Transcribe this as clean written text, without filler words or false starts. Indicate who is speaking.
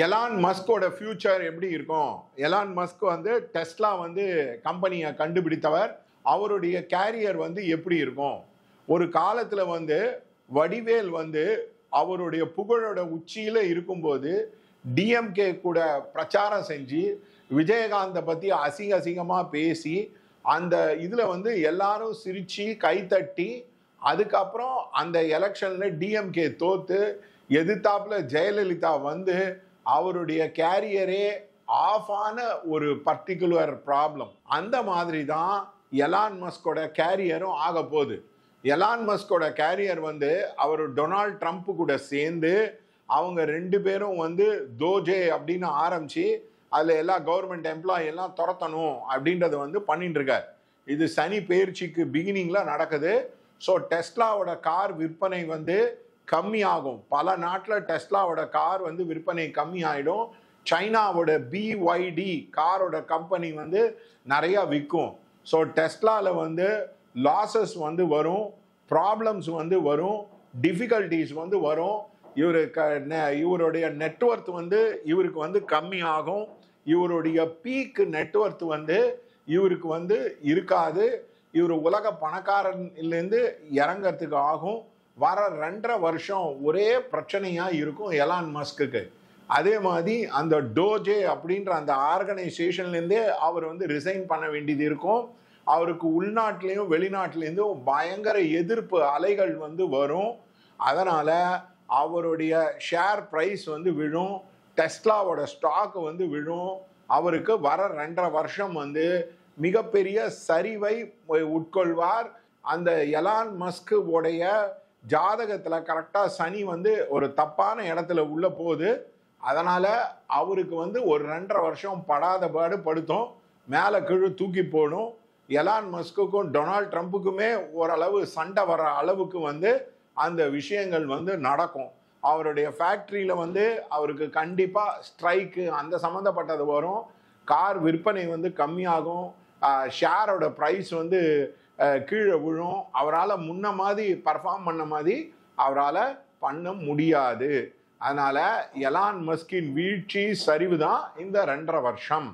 Speaker 1: Elon மஸ்கோட future எப்படி இருக்கும்? Elon Musk வந்து டெஸ்லா வந்து கம்பெனியை கண்டுபிடித்தவர். அவருடைய கேரியர் வந்து எப்படி இருக்கும்? ஒரு காலத்துல வந்து வடிவேல் வந்து அவருடைய புகழோட உச்சியில இருக்கும்போது டிஎம்கே கூட பிரச்சாரம் செஞ்சு விஜயகாந்தை பத்தி அசிங்கமா பேசி அந்த இதுல வந்து எல்லாரும் சிரிச்சு கைத்தட்டி அதுக்கப்புறம் அந்த எலெக்ஷன்ல டிஎம்கே தோத்து எதிர்த்தாப்புல ஜெயலலிதா வந்து அவருடைய கேரியரே ஆஃப் ஆன ஒரு பர்டிகுலர் ப்ராப்ளம். அந்த மாதிரி தான் எலான் மஸ்கோட கேரியரும் ஆக போகுது. எலான் மஸ்கோட கேரியர் வந்து அவர் டொனால்ட் ட்ரம்ப் கூட சேர்ந்து அவங்க ரெண்டு பேரும் வந்து தோஜே அப்படின்னு ஆரம்பிச்சு அதில் எல்லா கவர்மெண்ட் எம்ப்ளாயி எல்லாம் துரத்தணும் அப்படின்றத வந்து பண்ணிட்டு இருக்கார். இது சனி பெயர்ச்சிக்கு பிகினிங்ல நடக்குது. ஸோ டெஸ்லாவோட கார் விற்பனை வந்து கம்மியாகும். பல நாட்டில் டெஸ்லாவோட கார் வந்து விற்பனை கம்மி ஆகிடும். சைனாவோட பிஒய்டி காரோட கம்பெனி வந்து நிறையா விற்கும். ஸோ டெஸ்லாவில் வந்து லாசஸ் வந்து வரும், ப்ராப்ளம்ஸ் வந்து வரும், டிஃபிகல்டிஸ் வந்து வரும். இவருடைய நெட்வொர்த் வந்து இவருக்கு வந்து கம்மி ஆகும். இவருடைய பீக் நெட்வொர்த் வந்து இவருக்கு வந்து இருக்காது. இவர் உலக பணக்காரன்லேருந்து இறங்கிறதுக்கு ஆகும். வர 2.5 வருஷம் ஒரே பிரச்சனையா இருக்கும் எலான் மஸ்க்கு. அதே மாதிரி அந்த டோஜே அப்படின்ற அந்த ஆர்கனைசேஷன்லேருந்தே அவர் வந்து ரிசைன் பண்ண வேண்டியது இருக்கும். அவருக்கு உள்நாட்டிலையும் வெளிநாட்டிலேருந்தும் பயங்கர எதிர்ப்பு அலைகள் வந்து வரும். அதனால அவருடைய ஷேர் பிரைஸ் வந்து விழும், டெஸ்லாவோட ஸ்டாக் வந்து விழும். அவருக்கு வர 2.5 வருஷம் வந்து மிகப்பெரிய சரிவை உட்கொள்வார். அந்த எலான் மஸ்க் உடைய ஜாதகத்துல கரெக்டா சனி வந்து ஒரு தப்பான இடத்துல உள்ள போகுது. அதனால அவருக்கு வந்து ஒரு 2.5 வருஷம் படாத பாடு படுத்தும், மேல கீழே தூக்கி போடும். எலான் மஸ்குக்கும் டொனால்ட் ட்ரம்ப்புக்குமே ஓரளவு சண்டை வர அளவுக்கு வந்து அந்த விஷயங்கள் வந்து நடக்கும். அவருடைய ஃபேக்டரியில வந்து அவருக்கு கண்டிப்பா ஸ்ட்ரைக்கு அந்த சம்மந்தப்பட்டது வரும். கார் விற்பனை வந்து கம்மியாகும், ஷேரோட ப்ரைஸ் வந்து கீழே விழும். அவரால் முன்ன மாதிரி பர்ஃபார்ம் பண்ண மாதிரி அவரால் பண்ண முடியாது. அதனால எலான் மஸ்கின் வீழ்ச்சி சரிவு தான் இந்த 2.5 வருஷம்.